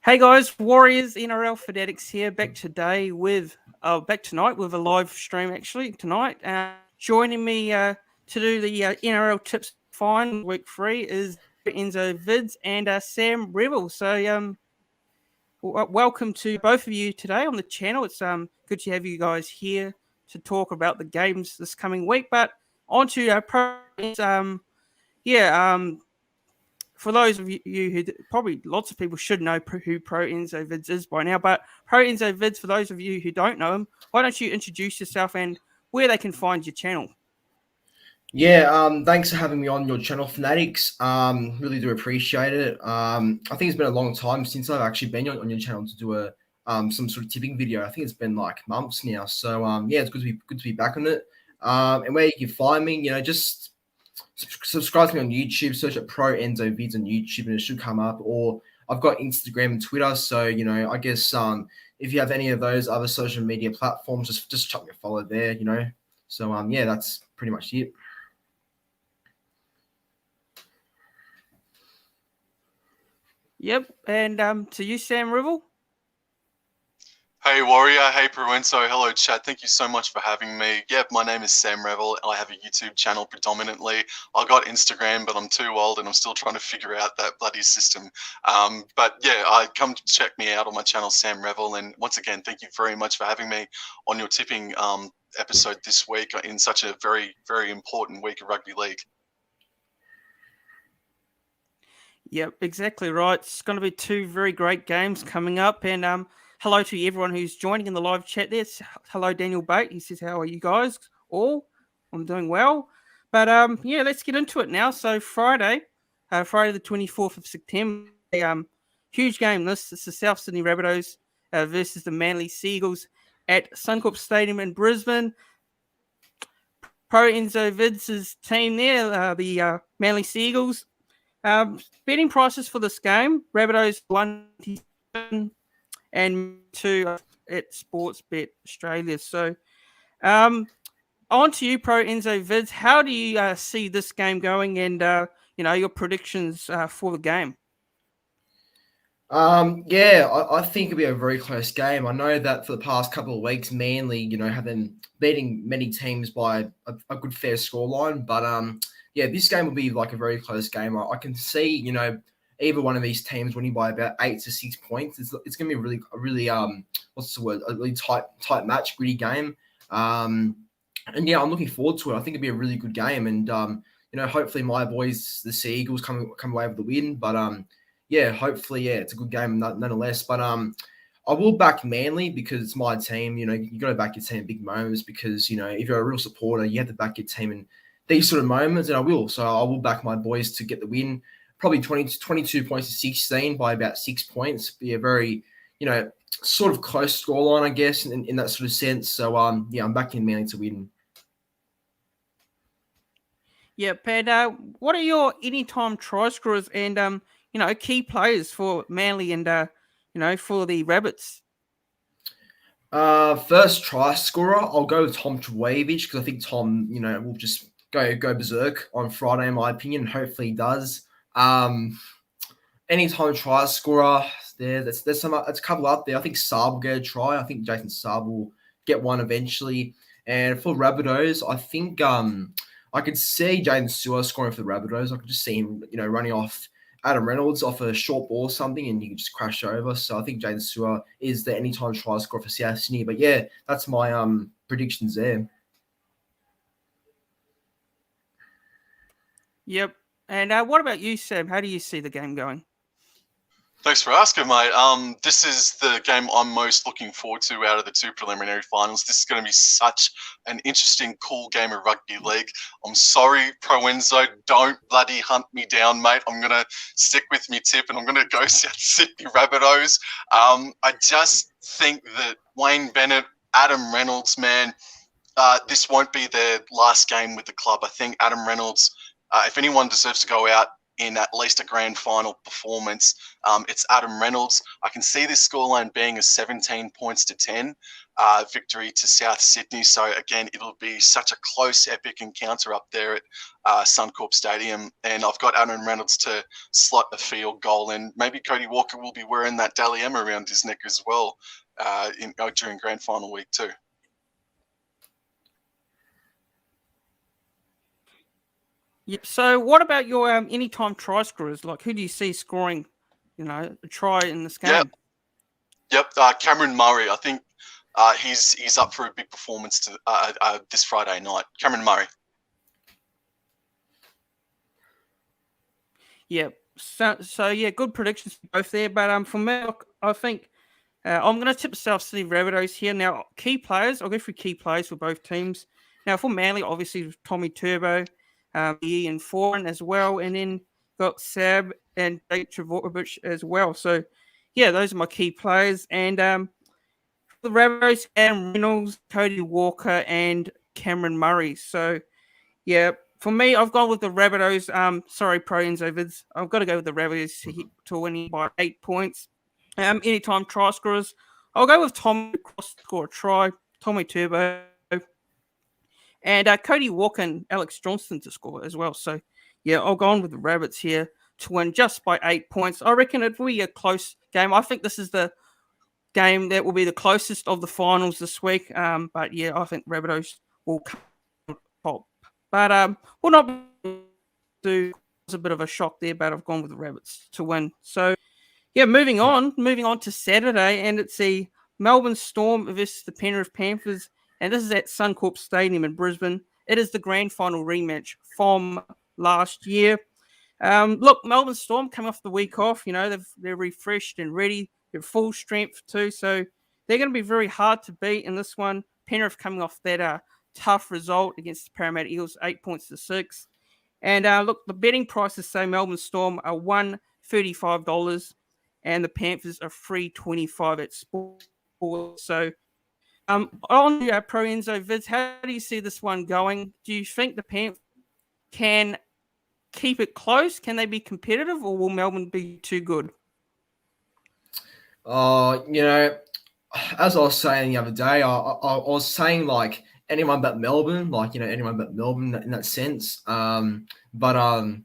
Hey guys, Warriors NRL Fanatics here, back tonight with a live stream actually tonight. Joining me to do the NRL Tips Fine Week 3 is Enzo Vidz and Sam Revill. So welcome to both of you today on the channel. It's good to have you guys here to talk about the games this coming week. But on to for those of you who probably lots of people should know who ProEnzo Vidz is by now, but ProEnzo Vidz, for those of you who don't know him, why don't you introduce yourself and where they can find your channel? Yeah, thanks for having me on your channel, Fanatics. Really do appreciate it. I think it's been a long time since I've actually been on your channel to do a some sort of tipping video. I think it's been like months now. So yeah, it's good to be back on it. And where you can find me, just subscribe to me on YouTube. Search at ProEnzo Vidz on YouTube, and it should come up. Or I've got Instagram and Twitter. So I guess if you have any of those other social media platforms, just chuck me a follow there. So yeah, that's pretty much it. Yep, and to you, Sam Revill. Hey Warrior, hey ProEnzo, hello chat, thank you so much for having me. Yep, my name is Sam Revill, I have a YouTube channel predominantly. I got Instagram, but I'm too old and I'm still trying to figure out that bloody system. But yeah, come to check me out on my channel, Sam Revill, and once again, thank you very much for having me on your tipping episode this week in such a very, very important week of rugby league. Yep, exactly right. It's going to be two very great games coming up, and hello to everyone who's joining in the live chat there. Hello, Daniel Bate. He says, how are you guys all? I'm doing well. But yeah, let's get into it now. So Friday the 24th of September, huge game. This is the South Sydney Rabbitohs versus the Manly Seagulls at Suncorp Stadium in Brisbane. ProEnzo Vidz's team there, the Manly Seagulls. Betting prices for this game: Rabbitohs 1 and 2 at Sportsbet Australia. So, on to you, ProEnzo Vidz. How do you see this game going, and your predictions for the game? Yeah, I think it'll be a very close game. I know that for the past couple of weeks, Manly, have been beating many teams by a good fair scoreline, but yeah, this game will be like a very close game. I can see, either one of these teams winning by about 8 to 6 points. It's going to be a really what's the word? A really tight match, gritty game. And yeah, I'm looking forward to it. I think it'll be a really good game, and hopefully my boys, the Sea Eagles, come away with the win. But yeah, hopefully, yeah, it's a good game nonetheless. But I will back Manly because it's my team. You got to back your team in big moments because if you're a real supporter, you have to back your team in these sort of moments, and I will. So I will back my boys to get the win. Probably 22 points to 16 by about 6 points. Be a very, sort of close scoreline, I guess, in that sort of sense. So yeah, I'm backing Manly to win. Yep, and what are your anytime try scorers and key players for Manly and for the Rabbits? First try scorer, I'll go with Tom Trbojevic because I think Tom, will just go berserk on Friday, in my opinion, and hopefully he does. Anytime try scorer, there's a couple up there. I think Saab will get a try. I think Jason Saab will get one eventually. And for Rabbitohs, I think I could see Jaden Sewer scoring for the Rabbitohs. I could just see him, running off Adam Reynolds off a short ball or something, and he could just crash over. So I think Jaden Sewer is the anytime try scorer for South Sydney. But yeah, that's my predictions there. Yep. And what about you, Sam? How do you see the game going? Thanks for asking, mate. This is the game I'm most looking forward to out of the two preliminary finals. This is going to be such an interesting, cool game of rugby league. I'm sorry, ProEnzo, don't bloody hunt me down, mate. I'm going to stick with me tip, and I'm going to go South Sydney Rabbitohs. I just think that Wayne Bennett, Adam Reynolds, man, this won't be their last game with the club. I think Adam Reynolds, if anyone deserves to go out in at least a grand final performance, it's Adam Reynolds. I can see this scoreline being a 17 points to 10. victory to South Sydney. So again, it'll be such a close, epic encounter up there at Suncorp Stadium. And I've got Aaron Reynolds to slot a field goal, and maybe Cody Walker will be wearing that Dally M around his neck as well during grand final week too. Yep. So, what about your anytime try scorers? Like, who do you see scoring, a try in this game? Yep. Cameron Murray. I think he's up for a big performance this Friday night. Cameron Murray. Yeah. So yeah, good predictions for both there. But for me, I think I'm going to tip the South Sydney Rabbitohs here. Now, key players. I'll go through key players for both teams. Now, for Manly, obviously Tommy Turbo. Ian Foran as well, and then got Sab and Jake Travojevic as well. So, yeah, those are my key players. And for the Rabbitohs, Adam Reynolds, Cody Walker, and Cameron Murray. So, yeah, for me, I've gone with the Rabbitohs. Sorry, ProEnzo Vidz. I've got to go with the Rabbitohs to winning by 8 points. Anytime try scorers, I'll go with Tommy Cross to score a try, Tommy Turbo, and Cody Walker and Alex Johnston to score as well. So, yeah, I'll go on with the Rabbits here to win just by 8 points. I reckon it will be a close game. I think this is the game that will be the closest of the finals this week. But, yeah, I think Rabbitohs will come top. But will not do a bit of a shock there, but I've gone with the Rabbits to win. So, yeah, moving on to Saturday, and it's the Melbourne Storm versus the Penrith Panthers. And this is at Suncorp Stadium in Brisbane. It is the grand final rematch from last year. Look, Melbourne Storm coming off the week off. They're refreshed and ready. They're full strength too. So they're going to be very hard to beat in this one. Penrith coming off that tough result against the Parramatta Eagles, 8 points to 6. And look, the betting prices say Melbourne Storm are $135 and the Panthers are $3.25 at Sport. So, on ProEnzo Vidz, how do you see this one going? Do you think the Panthers can keep it close? Can they be competitive, or will Melbourne be too good? As I was saying the other day, I was saying like anyone but Melbourne, anyone but Melbourne in that sense. Unfortunately,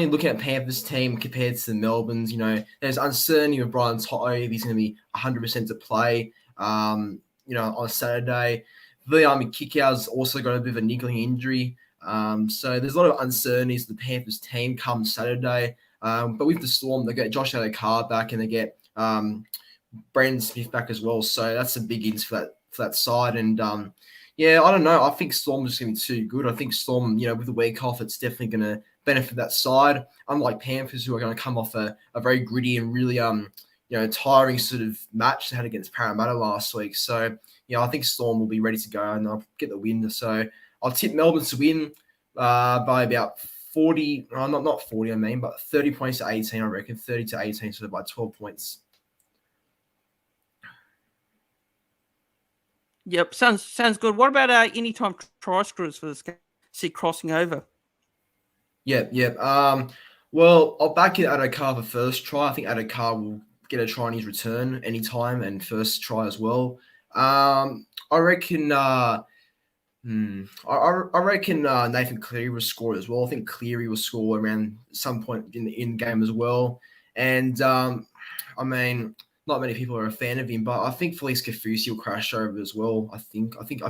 looking at Panthers team compared to the Melbourne's, there's uncertainty with Brian Toto if he's going to be 100% to play. On Saturday, Viliami Kikau's also got a bit of a niggling injury. So there's a lot of uncertainties with the Panthers team come Saturday. But with the Storm, they get Josh Adokar back and they get Brandon Smith back as well. So that's some big ins for that side. And I don't know. I think Storm is going to be too good. I think Storm, with the week off, it's definitely going to benefit that side. Unlike Panthers, who are going to come off a very gritty and really tiring sort of match they had against Parramatta last week. So, I think Storm will be ready to go and they'll get the win. So I'll tip Melbourne to win by about 40, not 40, but 30 points to 18, I reckon. 30 to 18, so by 12 points. Yep, sounds good. What about anytime try scorers for this game? See crossing over. Yeah. Well, I'll back it Adokar for first try. I think Adokar will get a try on his return anytime and first try as well. I reckon. I reckon Nathan Cleary will score as well. I think Cleary will score around some point in the in-game as well. And not many people are a fan of him, but I think Felice Kafusi will crash over as well. I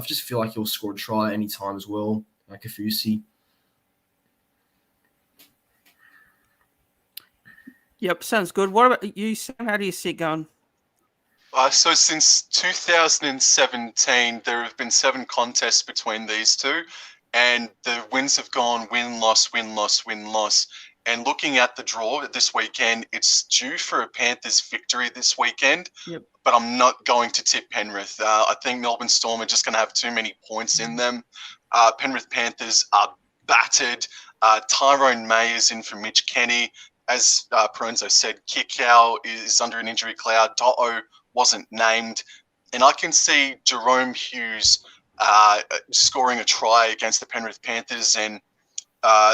just feel like he'll score a try anytime as well, like Kafusi. Yep, sounds good. What about you, Sam? How do you see it going? So since 2017, there have been 7 contests between these two, and the wins have gone win, loss, win, loss, win, loss. And looking at the draw this weekend, it's due for a Panthers victory this weekend, but I'm not going to tip Penrith. I think Melbourne Storm are just going to have too many points in them. Penrith Panthers are battered. Tyrone May is in for Mitch Kenny. As ProEnzo said, Kikau is under an injury cloud. Toto wasn't named. And I can see Jerome Hughes scoring a try against the Penrith Panthers. And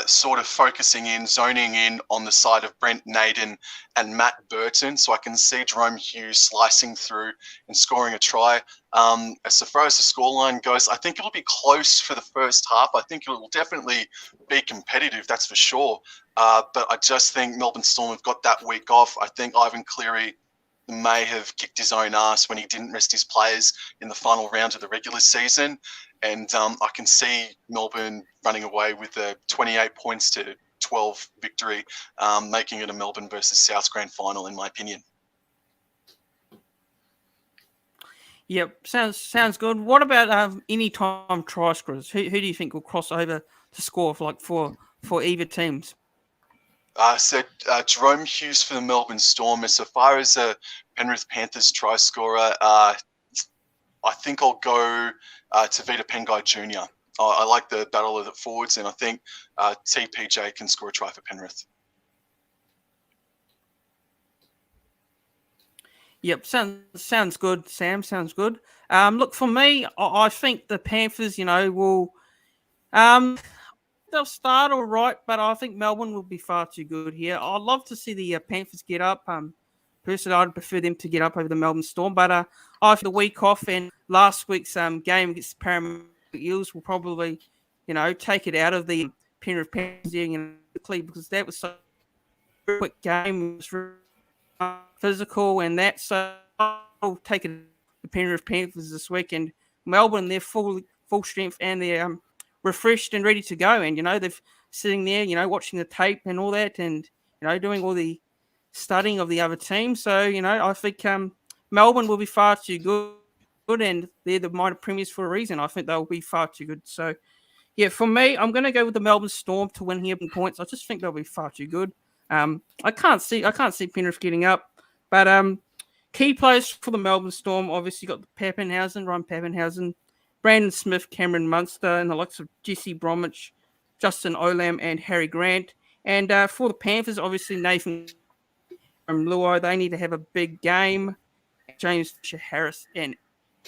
sort of focusing in, zoning in on the side of Brent Naden and Matt Burton. So I can see Jerome Hughes slicing through and scoring a try. As far as the scoreline goes, I think it'll be close for the first half. I think it will definitely be competitive, that's for sure. But I just think Melbourne Storm have got that week off. I think Ivan Cleary may have kicked his own ass when he didn't rest his players in the final round of the regular season. And I can see Melbourne running away with a 28 points to 12 victory, making it a Melbourne versus South grand final, in my opinion. Yep, sounds good. What about anytime try scorers? Who do you think will cross over to score for either teams? Jerome Hughes for the Melbourne Storm. As far as a Penrith Panthers try scorer, I think I'll go to Vita Pengai Jr. I like the battle of the forwards, and I think TPJ can score a try for Penrith. Yep, sounds good, Sam. Sounds good. Look, for me, I think the Panthers, will they'll start all right, but I think Melbourne will be far too good here. I'd love to see the Panthers get up. Personally, I'd prefer them to get up over the Melbourne Storm, but I have the week off, and last week's game against the Parramatta Eels will probably, take it out of the Penrith Panthers quickly, because that was such a quick game. It was very physical, and that, so I'll take it the Penrith Panthers this week, and Melbourne, they're full strength, and they're refreshed and ready to go, and they're sitting there, watching the tape and all that, and doing all the studying of the other team. So I think Melbourne will be far too good, and they're the minor premiers for a reason. I think they'll be far too good. So yeah, for me, I'm going to go with the Melbourne Storm to win here in points. I just think they'll be far too good. I can't see Penrith getting up, but key players for the Melbourne Storm, obviously got Ryan Pappenhausen, Brandon Smith, Cameron Munster, and the likes of Jesse Bromwich, Justin Olam, and Harry Grant. And for the Panthers, obviously Nathan Luai, they need to have a big game. James Fisher-Harris and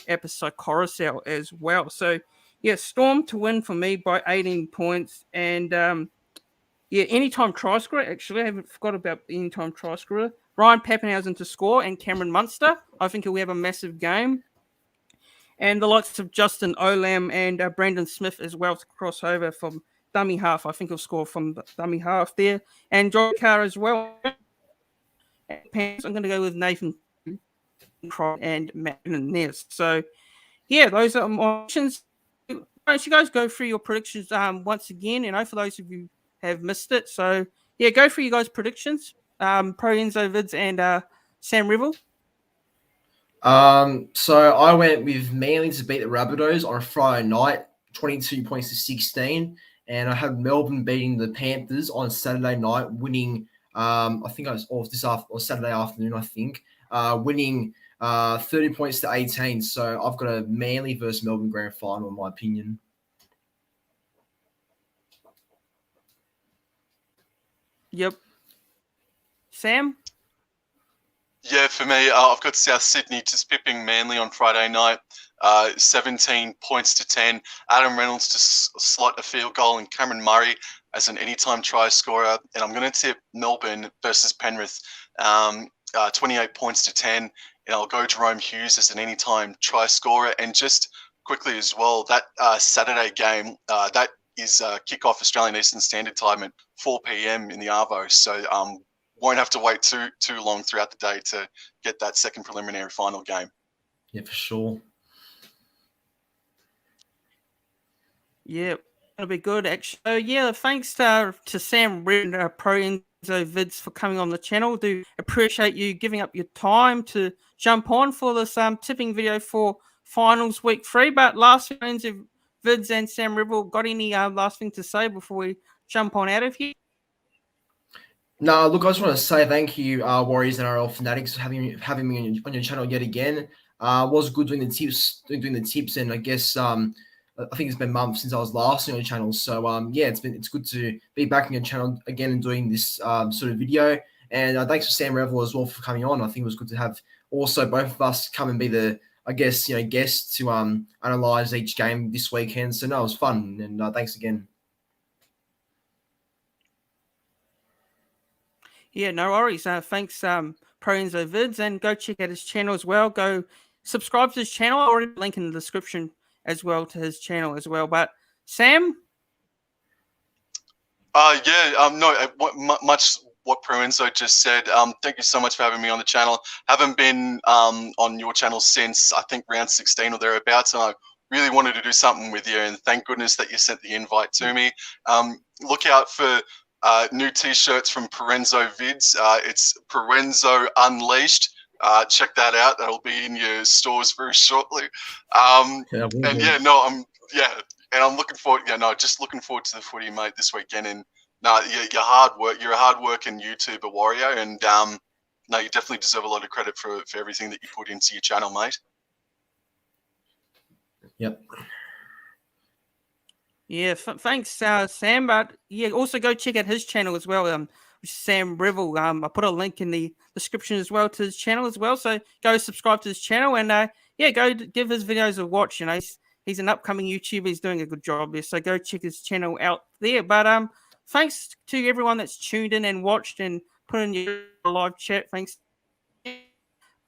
Episode Coruscant as well. So yeah, Storm to win for me by 18 points. And anytime try scorer. Actually, I haven't forgot about the anytime try scorer. Ryan Pappenhausen to score, and Cameron Munster. I think he'll have a massive game. And the likes of Justin Olam and Brandon Smith as well to cross over from dummy half. I think he'll score from the dummy half there. And Joy Carr as well. I'm going to go with Nathan and Matt Ness. So, yeah, those are my options. Don't you guys go through your predictions once again, for those of you who have missed it. So, yeah, go through you guys' predictions. ProEnzo Vidz and Sam Revill. So I went with Manly to beat the Rabbitohs on a Friday night, 22 points to 16. And I have Melbourne beating the Panthers on Saturday night, winning I think I was off or Saturday afternoon, I think, winning 30 points to 18. So I've got a Manly versus Melbourne grand final, in my opinion. Yep. Sam? Yeah, for me, I've got South Sydney just pipping Manly on Friday night, 17 points to 10. Adam Reynolds to slot a field goal, and Cameron Murray as an anytime try scorer. And I'm going to tip Melbourne versus Penrith, 28 points to 10. And I'll go Jerome Hughes as an anytime try scorer. And just quickly as well, that Saturday game, that is kickoff Australian Eastern Standard Time at 4 p.m. in the Arvo. So won't have to wait too long throughout the day to get that second preliminary final game. Yeah, for sure. Yeah, that'll be good, actually. So, yeah, thanks to Sam Reed and ProEnzo Vidz for coming on the channel. Do appreciate you giving up your time to jump on for this tipping video for finals week 3. But last thing, Enzo Vidz and Sam Revill, got any last thing to say before we jump on out of here? No, look, I just want to say thank you, Warriors NRL Fanatics, for having me on your channel yet again. Was good doing the tips, and I guess I think it's been months since I was last on your channel. So yeah, it's good to be back on your channel again and doing this sort of video. And thanks for Sam Revill as well for coming on. I think it was good to have also both of us come and be the guests to analyze each game this weekend. So no, it was fun, and thanks again. Yeah, no worries. Thanks, ProEnzo Vidz, and go check out his channel as well. Go subscribe to his channel. I'll already link in the description as well to his channel as well. But Sam, Much what ProEnzo just said. Thank you so much for having me on the channel. Haven't been on your channel since I think round 16 or thereabouts, and I really wanted to do something with you, and thank goodness that you sent the invite to me. Look out for new t-shirts from ProEnzo Vidz. It's ProEnzo Unleashed. Check that out. That'll be in your stores very shortly. And I'm looking forward. Just looking forward to the footy, mate, this weekend. And you're hard work. You're a hard working YouTuber warrior, and you definitely deserve a lot of credit for everything that you put into your channel, mate. Yep. yeah, thanks, Sam. But yeah, also go check out his channel as well. Which is Sam Revill. I put a link in the description as well to his channel as well. So go subscribe to his channel and go give his videos a watch. You know, he's an upcoming YouTuber. He's doing a good job there. So go check his channel out there. But thanks to everyone that's tuned in and watched and put in your live chat. Thanks.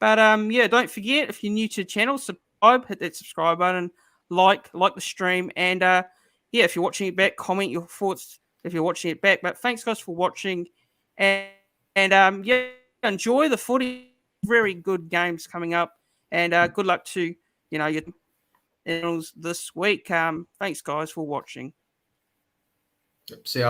But don't forget, if you're new to the channel, subscribe, hit that subscribe button, like the stream, and if you're watching it back, comment your thoughts if you're watching it back. But thanks guys for watching, and enjoy the footy. Very good games coming up, and good luck to your this week. Thanks guys for watching. See ya.